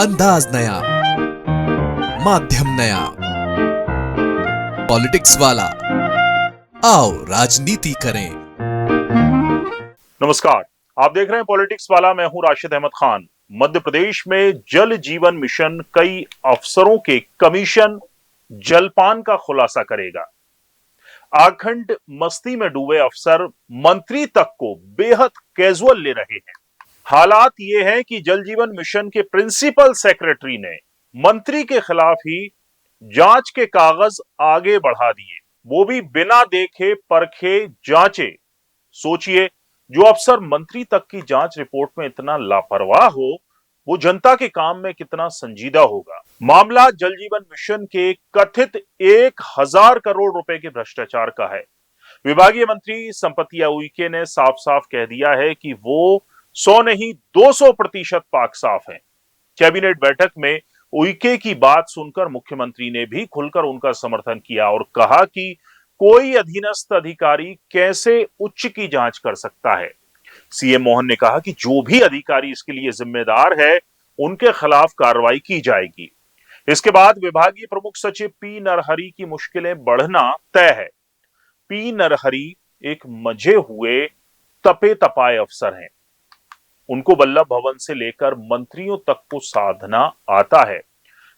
अंदाज नया, माध्यम नया, पॉलिटिक्स वाला, आओ राजनीति करें। नमस्कार, आप देख रहे हैं पॉलिटिक्स वाला। मैं हूं राशिद अहमद खान। मध्य प्रदेश में जल जीवन मिशन कई अफसरों के कमीशन जलपान का खुलासा करेगा। आखंड मस्ती में डूबे अफसर मंत्री तक को बेहद कैजुअल ले रहे हैं। हालात ये हैं कि जल जीवन मिशन के प्रिंसिपल सेक्रेटरी ने मंत्री के खिलाफ ही जांच के कागज आगे बढ़ा दिए, वो भी बिना देखे परखे जांचे। सोचिए, जो अफसर मंत्री तक की जांच रिपोर्ट में इतना लापरवाह हो, वो जनता के काम में कितना संजीदा होगा। मामला जल जीवन मिशन के कथित 1000 करोड़ रुपए के भ्रष्टाचार का है। विभागीय मंत्री संपत्ति उइके ने साफ साफ कह दिया है कि वो 100 नहीं 200% पाक साफ है। कैबिनेट बैठक में उइके की बात सुनकर मुख्यमंत्री ने भी खुलकर उनका समर्थन किया और कहा कि कोई अधीनस्थ अधिकारी कैसे उच्च की जांच कर सकता है। सीएम मोहन ने कहा कि जो भी अधिकारी इसके लिए जिम्मेदार है, उनके खिलाफ कार्रवाई की जाएगी। इसके बाद विभागीय प्रमुख सचिव पी नरहरि की मुश्किलें बढ़ना तय है। पी नरहरि एक मजे हुए तपे तपाए अफसर हैं। उनको वल्लभ भवन से लेकर मंत्रियों तक को साधना आता है।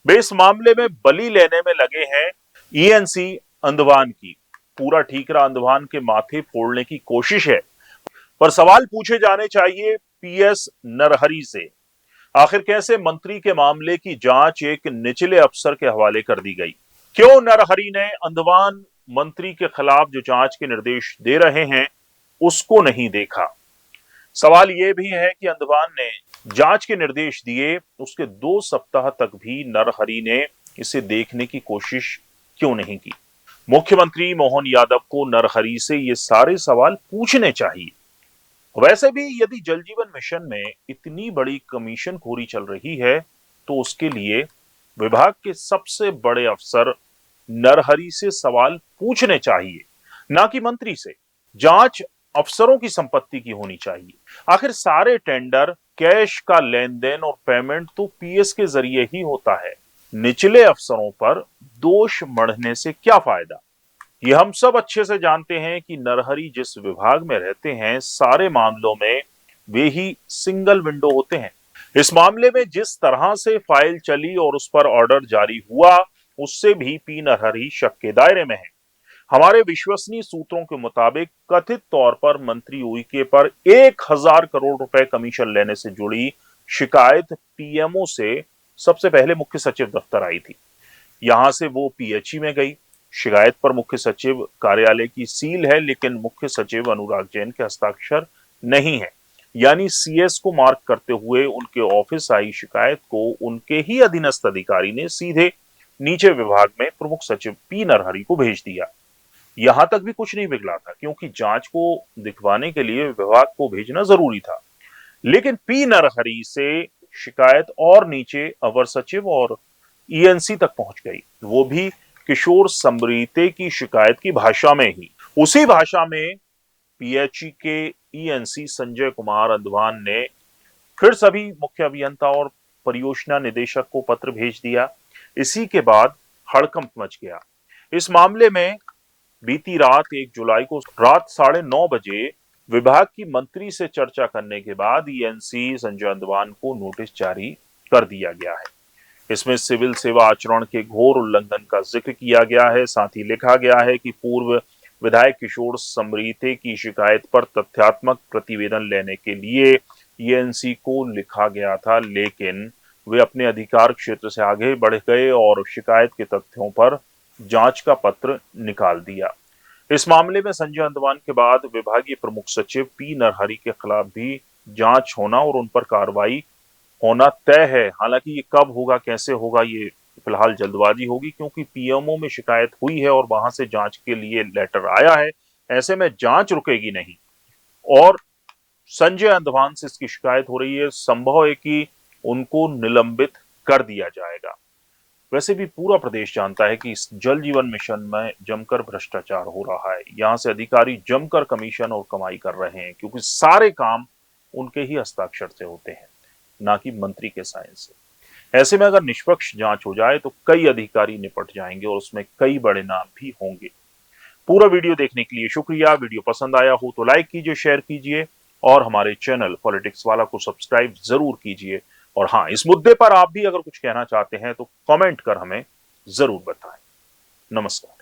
वे इस मामले में बलि लेने में लगे हैं ईएनसी अंडमान की। पूरा ठीकरा अंडमान के माथे फोड़ने की कोशिश है, पर सवाल पूछे जाने चाहिए पीएस नरहरि से। आखिर कैसे मंत्री के मामले की जांच एक निचले अफसर के हवाले कर दी गई? क्यों नरहरि ने अंडमान मंत्री के खिलाफ जो जांच के निर्देश दे रहे हैं, उसको नहीं देखा? सवाल यह भी है कि अंडमान ने जांच के निर्देश दिए, उसके 2 सप्ताह तक भी नरहरि ने इसे देखने की कोशिश क्यों नहीं की? मुख्यमंत्री मोहन यादव को नरहरि से ये सारे सवाल पूछने चाहिए। वैसे भी यदि जल जीवन मिशन में इतनी बड़ी कमीशनखोरी चल रही है, तो उसके लिए विभाग के सबसे बड़े अफसर नरहरि से सवाल पूछने चाहिए, ना कि मंत्री से। जांच अफसरों की संपत्ति की होनी चाहिए। आखिर सारे टेंडर, कैश का लेन देन और पेमेंट तो पीएस के जरिए ही होता है। निचले अफसरों पर दोष मढ़ने से क्या फायदा? ये हम सब अच्छे से जानते हैं कि नरहरि जिस विभाग में रहते हैं, सारे मामलों में वे ही सिंगल विंडो होते हैं। इस मामले में जिस तरह से फाइल चली और उस पर ऑर्डर जारी हुआ, उससे भी पी नरहरि शक के दायरे में है। हमारे विश्वसनीय सूत्रों के मुताबिक कथित तौर पर मंत्री उइके पर 1000 करोड़ रुपए कमीशन लेने से जुड़ी शिकायत पीएमओ से सबसे पहले मुख्य सचिव दफ्तर आई थी। यहां से वो पीएचई में गई। शिकायत पर मुख्य सचिव कार्यालय की सील है, लेकिन मुख्य सचिव अनुराग जैन के हस्ताक्षर नहीं है। यानी सीएस को मार्क करते हुए उनके ऑफिस आई शिकायत को उनके ही अधीनस्थ अधिकारी ने सीधे नीचे विभाग में प्रमुख सचिव पी नरहरि को भेज दिया। यहां तक भी कुछ नहीं बिगड़ा था, क्योंकि जांच को दिखवाने के लिए विभाग को भेजना जरूरी था। लेकिन पी नरहरि से शिकायत और नीचे अवर सचिव और ईएनसी तक पहुंच गई, वो भी किशोर समरीते की शिकायत की भाषा में ही। उसी भाषा में पीएचई के ईएनसी संजय कुमार अंडमान ने फिर सभी मुख्य अभियंता और परियोजना निदेशक को पत्र भेज दिया। इसी के बाद हड़कंप मच गया। इस मामले में बीती रात 1 जुलाई को रात 9:30 बजे विभाग की मंत्री से चर्चा करने के बाद ईएनसी संजय अंडमान को नोटिस जारी कर दिया गया है। इसमें सिविल सेवा आचरण के घोर उल्लंघन का जिक्र किया गया है। साथ ही लिखा गया है कि पूर्व विधायक किशोर समरीते की शिकायत पर तथ्यात्मक प्रतिवेदन लेने के लिए ईएनसी को लिखा गया था, लेकिन वे अपने अधिकार क्षेत्र से आगे बढ़ गए और शिकायत के तथ्यों पर जांच का पत्र निकाल दिया। इस मामले में संजय अंडमान के बाद विभागीय प्रमुख सचिव पी नरहरि के खिलाफ भी जांच होना और उन पर कार्रवाई होना तय है। हालांकि ये कब होगा, कैसे होगा, ये फिलहाल जल्दबाजी होगी, क्योंकि पीएमओ में शिकायत हुई है और वहां से जांच के लिए लेटर आया है। ऐसे में जांच रुकेगी नहीं और संजय अंडमान से इसकी शिकायत हो रही है। संभव है कि उनको निलंबित कर दिया जाएगा। वैसे भी पूरा प्रदेश जानता है कि इस जल जीवन मिशन में जमकर भ्रष्टाचार हो रहा है। यहां से अधिकारी जमकर कमीशन और कमाई कर रहे हैं, क्योंकि सारे काम उनके ही हस्ताक्षर से होते हैं, ना कि मंत्री के साइन से। ऐसे में अगर निष्पक्ष जांच हो जाए तो कई अधिकारी निपट जाएंगे और उसमें कई बड़े नाम भी होंगे। पूरा वीडियो देखने के लिए शुक्रिया। वीडियो पसंद आया हो तो लाइक कीजिए, शेयर कीजिए और हमारे चैनल पॉलिटिक्स वाला को सब्सक्राइब जरूर कीजिए। और हाँ, इस मुद्दे पर आप भी अगर कुछ कहना चाहते हैं तो कमेंट कर हमें जरूर बताएं। नमस्कार।